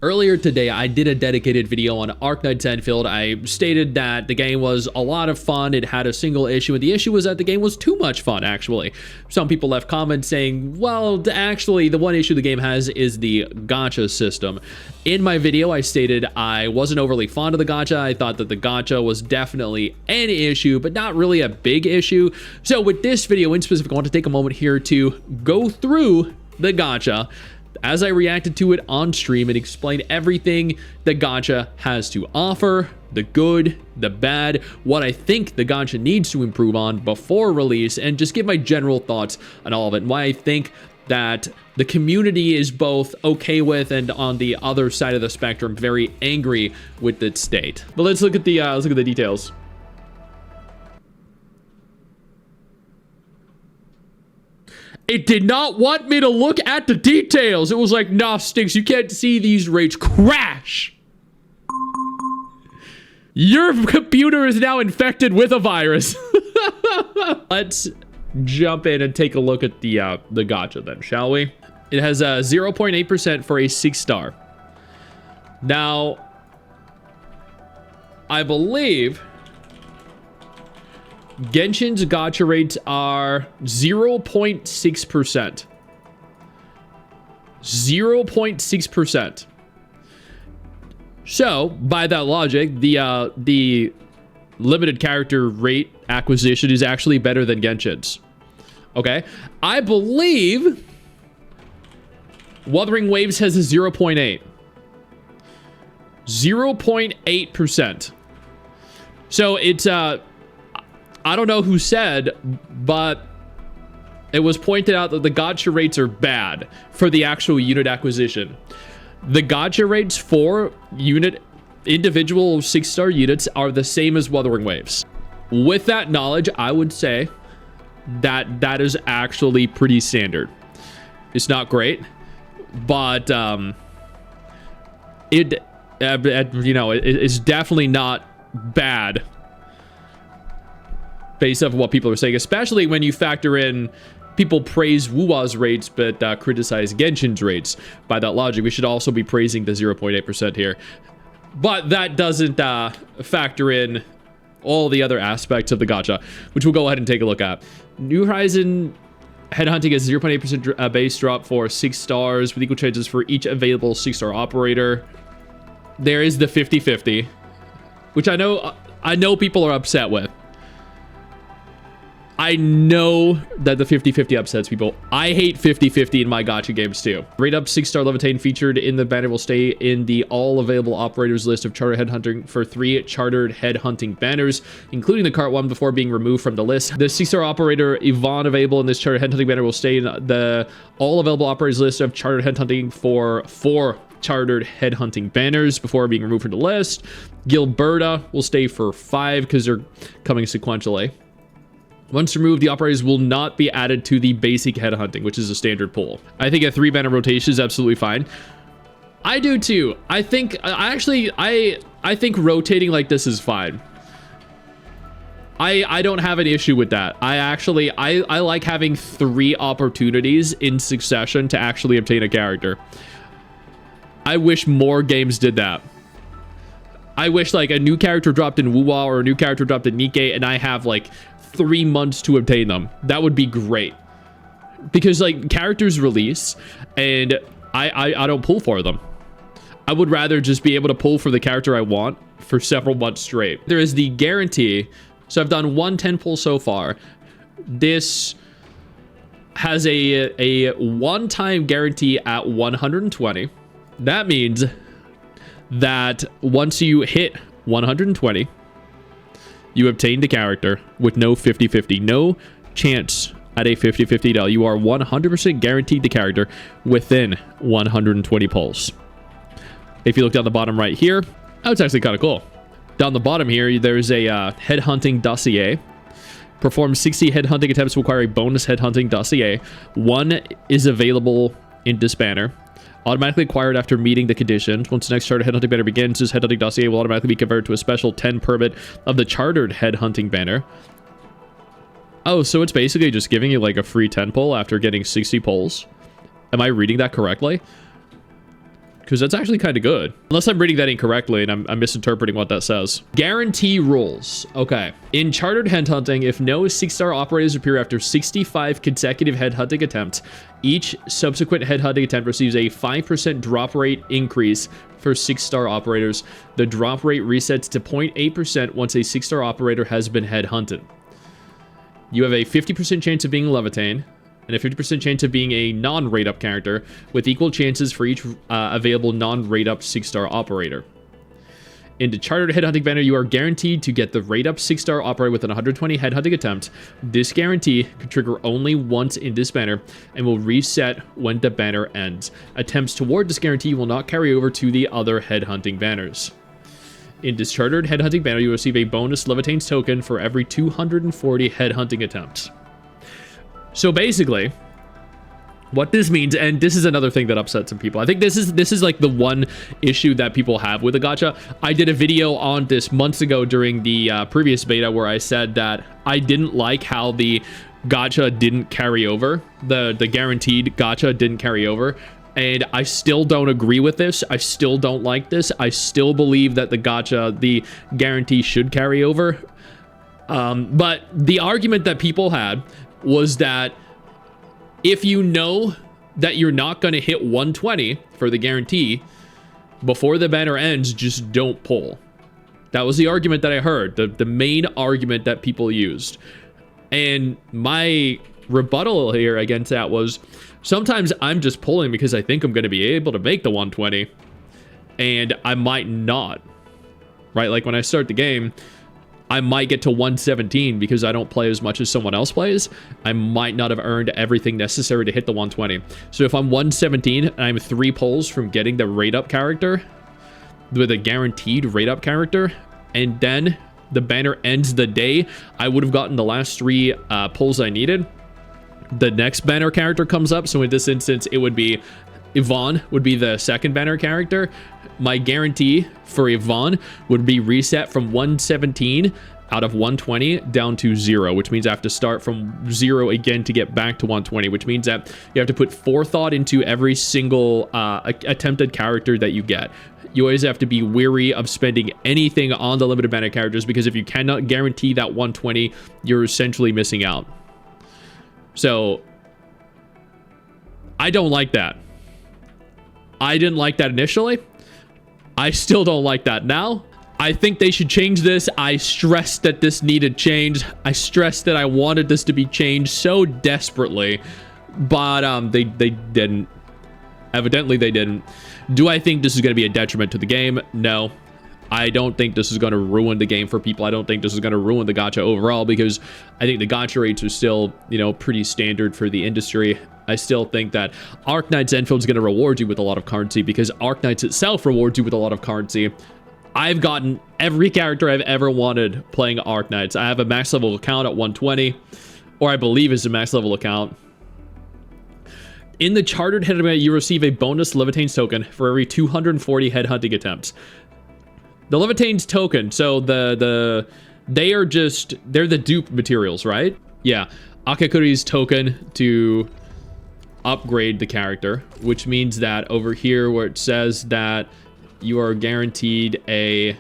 Earlier today, I did a dedicated video on Arknights Endfield. I stated that the game was a lot of fun. It had a single issue, and the issue was that the game was too much fun, actually. Some people left comments saying, well, actually, the one issue the game has is the gacha system. In my video, I stated I wasn't overly fond of the gacha. I thought that the gacha was definitely an issue, but not really a big issue. So with this video in specific, I want to take a moment here to go through the gacha as I reacted to it on stream and explain everything the gacha has to offer, the good, the bad, what I think the gacha needs to improve on before release, and just give my general thoughts on all of it, and why I think that the community is both okay with and on the other side of the spectrum very angry with its state. But let's look at the details. It did not want me to look at the details. It was like, nah, Stix, you can't see these rates crash. Your computer is now infected with a virus. Let's jump in and take a look at the gacha then, shall we? It has a 0.8% for a 6-star. Now, I believe Genshin's gacha rates are 0.6%. 0.6%. So, by that logic, the limited character rate acquisition is actually better than Genshin's. Okay? I believe Wuthering Waves has a 0.8. 0.8%. So, it's I don't know who said, but it was pointed out that the gacha rates are bad for the actual unit acquisition. The gacha rates for individual 6-star units are the same as Wuthering Waves. With that knowledge, I would say that that is actually pretty standard. It's not great, but it's definitely not bad based off of what people are saying, especially when you factor in people praise Wuwa's rates but criticize Genshin's rates. By that logic, we should also be praising the 0.8% here. But that doesn't factor in all the other aspects of the gacha, which we'll go ahead and take a look at. New Horizon Headhunting has 0.8% base drop for 6 stars with equal chances for each available 6-star operator. There is the 50-50, which I know people are upset with. I know that the 50-50 upsets people. I hate 50-50 in my gacha games too. Rate up 6-star Levitain featured in the banner will stay in the all available operators list of chartered headhunting for 3 chartered headhunting banners, including the cart one before being removed from the list. The 6-star operator Yvonne available in this chartered headhunting banner will stay in the all available operators list of chartered headhunting for 4 chartered headhunting banners before being removed from the list. Gilberta will stay for 5 because they're coming sequentially. Once removed, the operators will not be added to the basic headhunting, which is a standard pool. I think a 3-banner rotation is absolutely fine. I do too. I think rotating like this is fine. I don't have an issue with that. I like having 3 opportunities in succession to actually obtain a character. I wish more games did that. I wish like a new character dropped in Wuwa or a new character dropped in Nikke and I have like 3 months to obtain them. That would be great, because like characters release and I don't pull for them. I would rather just be able to pull for the character I want for several months straight. There is the guarantee. So I've done 1 10 pull so far. This has a one-time guarantee at 120. That means that once you hit 120, you obtained a character with no 50-50, no chance at a 50-50 del. You are 100% guaranteed the character within 120 pulls. If you look down the bottom right here, oh, it's actually kind of cool. Down the bottom here, there's a headhunting dossier. Perform 60 headhunting attempts will require a bonus headhunting dossier. 1 is available in this banner. Automatically acquired after meeting the conditions. Once the next chartered headhunting banner begins, this headhunting dossier will automatically be converted to a special 10 permit of the chartered headhunting banner. Oh, so it's basically just giving you like a free 10 pull after getting 60 pulls. Am I reading that correctly? because that's actually kind of good. Unless I'm reading that incorrectly and I'm misinterpreting what that says. Guarantee rules. Okay. In chartered headhunting, if no 6-star operators appear after 65 consecutive headhunting attempts, each subsequent headhunting attempt receives a 5% drop rate increase for 6-star operators. The drop rate resets to 0.8% once a 6-star operator has been headhunted. You have a 50% chance of being Levitain, and a 50% chance of being a non-rate-up character, with equal chances for each available non-rate-up 6-star operator. In the chartered headhunting banner, you are guaranteed to get the rate-up 6-star operator within 120 headhunting attempts. This guarantee can trigger only once in this banner and will reset when the banner ends. Attempts toward this guarantee will not carry over to the other headhunting banners. In this chartered headhunting banner, you will receive a bonus Levitain's token for every 240 headhunting attempts. So basically, what this means, and this is another thing that upsets some people. I think this is like the one issue that people have with the gacha. I did a video on this months ago during the previous beta where I said that I didn't like how the gacha didn't carry over. The guaranteed gacha didn't carry over. And I still don't agree with this. I still don't like this. I still believe that the gacha, the guarantee should carry over. But the argument that people had was that if you know that you're not going to hit 120 for the guarantee before the banner ends, just don't pull. That was the argument that I heard, the main argument that people used. And my rebuttal here against that was, sometimes I'm just pulling because I think I'm going to be able to make the 120, and I might not, right? Like when I start the game, I might get to 117 because I don't play as much as someone else plays. I might not have earned everything necessary to hit the 120. So if I'm 117 and I'm 3 pulls from getting the rate up character with a guaranteed rate up character, and then the banner ends the day I would have gotten the last 3 pulls I needed, the next banner character comes up. So in this instance, it would be Yvonne would be the second banner character. My guarantee for Yvonne would be reset from 117 out of 120 down to 0, which means I have to start from 0 again to get back to 120, which means that you have to put forethought into every single attempted character that you get. You always have to be wary of spending anything on the limited banner characters, because if you cannot guarantee that 120, you're essentially missing out. So I don't like that. I didn't like that initially. I still don't like that now. I think they should change this. I stressed that this needed change. I stressed that I wanted this to be changed so desperately, but they didn't. Evidently they didn't. Do I think this is going to be a detriment to the game? No. I don't think this is going to ruin the game for people. I don't think this is going to ruin the gacha overall, because I think the gacha rates are still, you know, pretty standard for the industry. I still think that Arknights Endfield is going to reward you with a lot of currency, because Arknights itself rewards you with a lot of currency. I've gotten every character I've ever wanted playing Arknights. I have a max level account at 120, or I believe is a max level account. In the chartered headhunting, you receive a bonus Levitain's token for every 240 headhunting attempts. The Levitain's token, so they're the dupe materials, right? Yeah. Akakuri's token to upgrade the character, which means that over here where it says that you are guaranteed a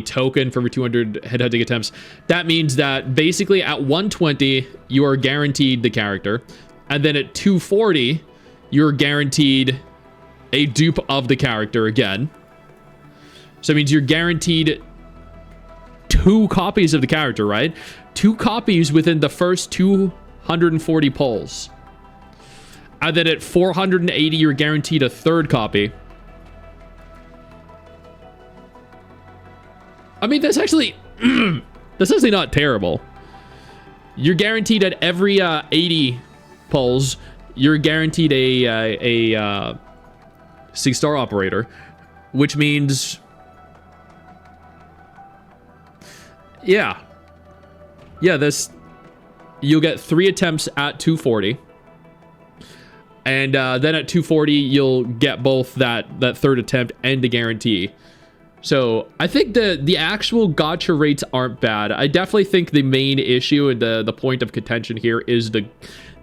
token for every 200 headhunting attempts, that means that basically at 120 you are guaranteed the character, and then at 240 you're guaranteed a dupe of the character again. So it means you're guaranteed 2 copies of the character, right? 2 copies within the first 240 pulls. And then at 480, you're guaranteed a 3rd copy. I mean, that's actually not terrible. You're guaranteed at every 80 pulls, you're guaranteed a 6-star operator, which means, yeah, this, you'll get 3 attempts at 240, and then at 240 you'll get both that 3rd attempt and the guarantee. So I think the actual gacha rates aren't bad. I definitely think the main issue and the point of contention here is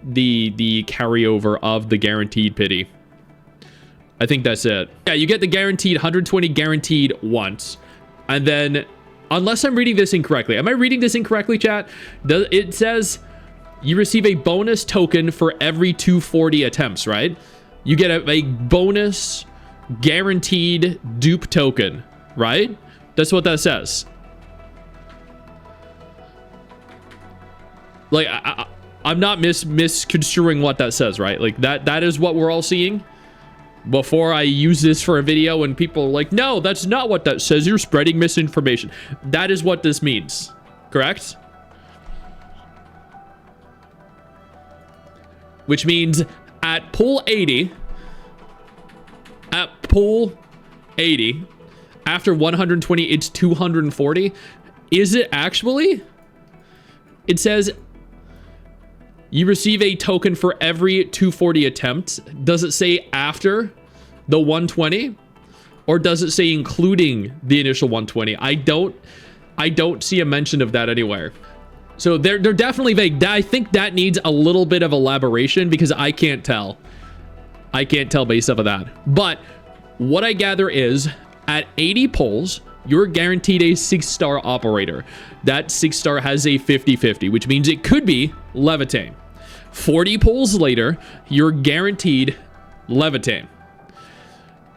the carryover of the guaranteed pity. I think that's it. Yeah, you get the guaranteed 120 guaranteed once. And then, unless I'm reading this incorrectly. Am I reading this incorrectly, chat? It says you receive a bonus token for every 240 attempts, right? You get a bonus guaranteed dupe token, right? That's what that says. Like, I'm not misconstruing what that says, right? Like, that is what we're all seeing. Before I use this for a video and people are like, no, that's not what that says. You're spreading misinformation. That is what this means. Correct? Which means at pull 80, after 120, it's 240. Is it actually? It says you receive a token for every 240 attempt. Does it say after the 120? Or does it say including the initial 120? I don't see a mention of that anywhere. So they're definitely vague. I think that needs a little bit of elaboration because I can't tell. I can't tell based off of that. But what I gather is at 80 pulls, you're guaranteed a 6-star operator. That 6-star has a 50-50, which means it could be Levitain. 40 pulls later, you're guaranteed Levitain.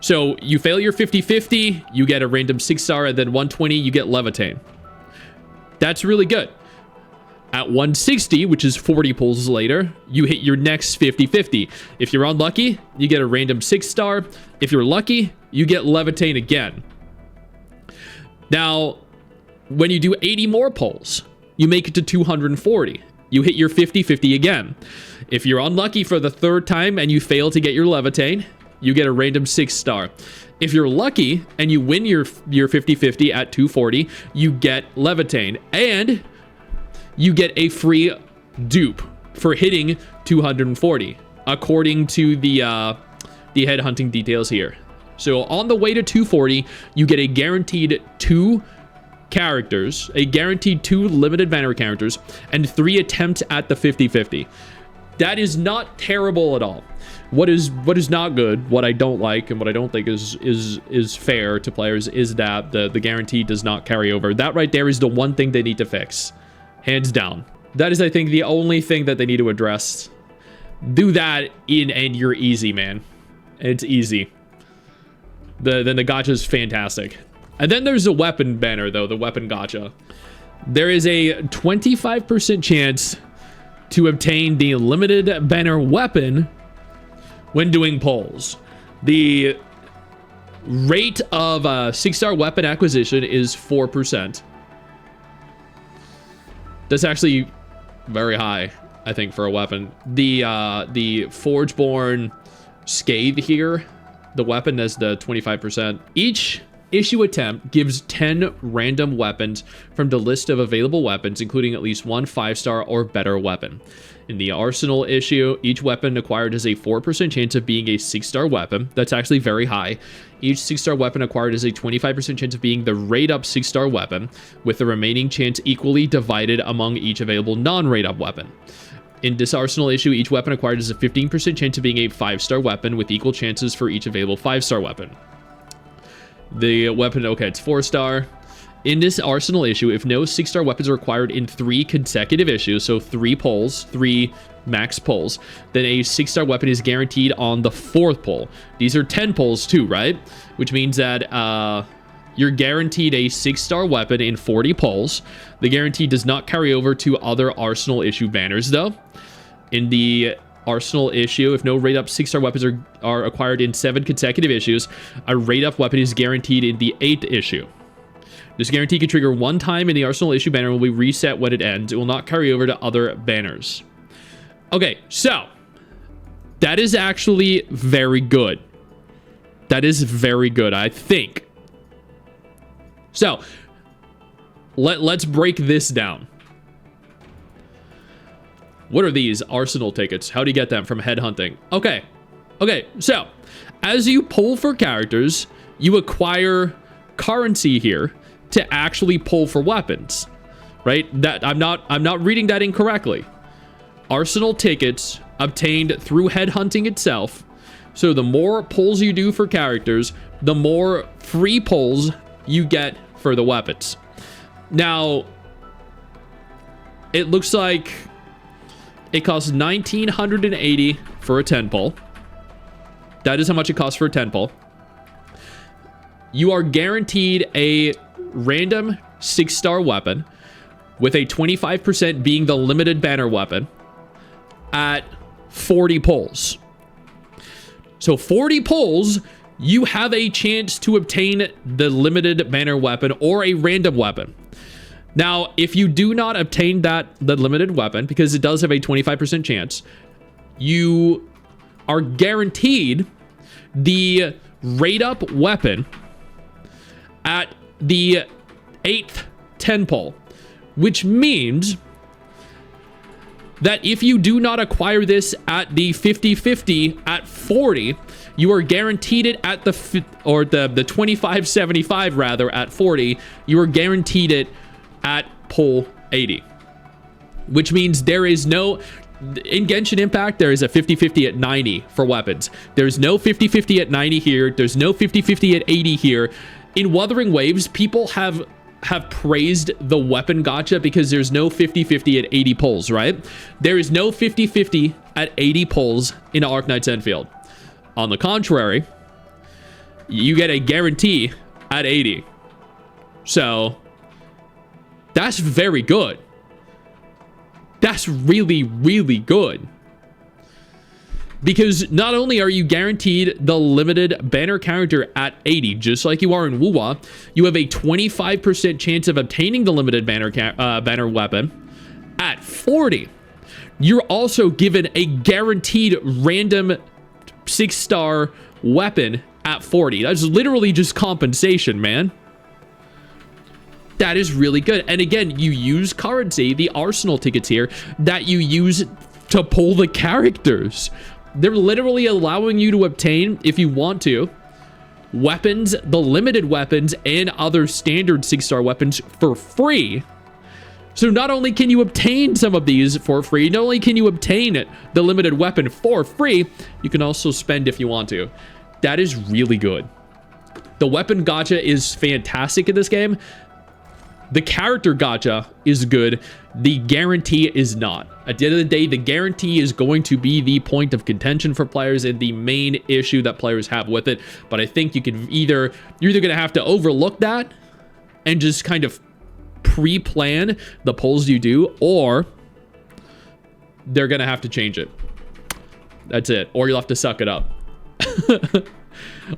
So you fail your 50-50, you get a random 6-star, and then 120, you get Levitain. That's really good. At 160, which is 40 pulls later, you hit your next 50-50. If you're unlucky, you get a random 6-star. If you're lucky, you get Levitain again. Now, when you do 80 more pulls, you make it to 240. You hit your 50-50 again. If you're unlucky for the third time and you fail to get your Levitain, you get a random 6-star. If you're lucky and you win your 50-50 at 240, you get Levitain. And you get a free dupe for hitting 240, according to the headhunting details here. So on the way to 240, you get a guaranteed 2 characters, a guaranteed 2 limited banner characters, and 3 attempts at the 50-50. That is not terrible at all. What is not good, what I don't like, and what I don't think is fair to players is that the guarantee does not carry over. That right there is the one thing they need to fix. Hands down. That is, I think, the only thing that they need to address. Do that and you're easy, man. It's easy. Then the gacha is fantastic. And then there's a weapon banner, though, the weapon gacha. There is a 25% chance to obtain the limited banner weapon when doing polls. The rate of 6-star weapon acquisition is 4%. That's actually very high, I think, for a weapon. The Forgeborn Scathe here, the weapon has the 25%. Each issue attempt gives 10 random weapons from the list of available weapons, including at least 1 5-star or better weapon. In the arsenal issue, each weapon acquired has a 4% chance of being a 6-star weapon. That's actually very high. Each 6-star weapon acquired has a 25% chance of being the rate-up 6-star weapon, with the remaining chance equally divided among each available non-rate-up weapon. In this arsenal issue, each weapon acquired has a 15% chance of being a 5-star weapon, with equal chances for each available 5-star weapon. The weapon, okay, it's 4-star. In this arsenal issue, if no 6-star weapons are acquired in 3 consecutive issues, so 3 pulls, 3 max pulls, then a 6-star weapon is guaranteed on the 4th pull. These are 10 pulls too, right? Which means that you're guaranteed a 6-star weapon in 40 pulls. The guarantee does not carry over to other arsenal issue banners, though. In the arsenal issue, if no rate-up 6-star weapons are acquired in 7 consecutive issues, a rate-up weapon is guaranteed in the 8th issue. This guarantee can trigger one time in the arsenal issue banner and will be reset when it ends. It will not carry over to other banners. Okay, so that is actually very good. That is very good, I think. So let's break this down. What are these arsenal tickets? How do you get them? From Headhunting. Okay, so as you pull for characters, you acquire currency here to actually pull for weapons, right? That I'm not reading that incorrectly. arsenal tickets obtained through headhunting itself. So the more pulls you do for characters, the more free pulls you get for the weapons. Now, it looks like it costs 1,980 for a 10 pull. That is how much it costs for a 10 pull. You are guaranteed a random 6-star weapon, with a 25% being the limited banner weapon, at 40 pulls. So 40 pulls, you have a chance to obtain the limited banner weapon or a random weapon. Now, if you do not obtain the limited weapon, because it does have a 25% chance, you are guaranteed the rate up weapon at the 8th 10 pull, which means that if you do not acquire this at the 50-50 at 40, you are guaranteed it at the 25-75 rather at 40. You are guaranteed it at pull 80, which means there is no, in Genshin Impact, there is a 50-50 at 90 for weapons. There's no 50-50 at 90 here. There's no 50-50 at 80 here. In Wuthering Waves, people have praised the weapon gacha because there's no 50-50 at 80 pulls, right? There is no 50-50 at 80 pulls in Arknights Endfield. On the contrary, you get a guarantee at 80. So that's very good. That's really, really good. Because not only are you guaranteed the limited banner character at 80, just like you are in WoWa, you have a 25% chance of obtaining the limited banner weapon at 40. You're also given a guaranteed random 6-star weapon at 40. That's literally just compensation, man. That is really good. And again, you use currency, the arsenal tickets here, that you use to pull the characters. They're literally allowing you to obtain, if you want to, weapons, the limited weapons, and other standard 6-star weapons for free. So not only can you obtain some of these for free, not only can you obtain the limited weapon for free, you can also spend if you want to. That is really good. The weapon gacha is fantastic in this game. The character gacha is good. The guarantee is not. At the end of the day, the guarantee is going to be the point of contention for players and the main issue that players have with it. But I think you're either going to have to overlook that and just kind of pre-plan the pulls you do, or they're going to have to change it. That's it. Or you'll have to suck it up.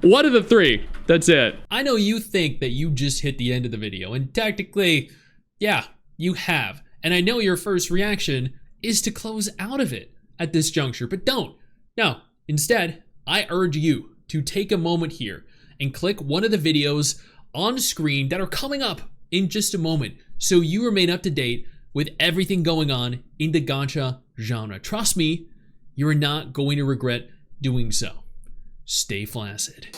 One of the three. That's it. I know you think that you just hit the end of the video, and technically, yeah, you have. And I know your first reaction is to close out of it at this juncture, but don't. No, instead, I urge you to take a moment here and click one of the videos on screen that are coming up in just a moment, so you remain up to date with everything going on in the gacha genre. Trust me, you are not going to regret doing so. Stay flaccid.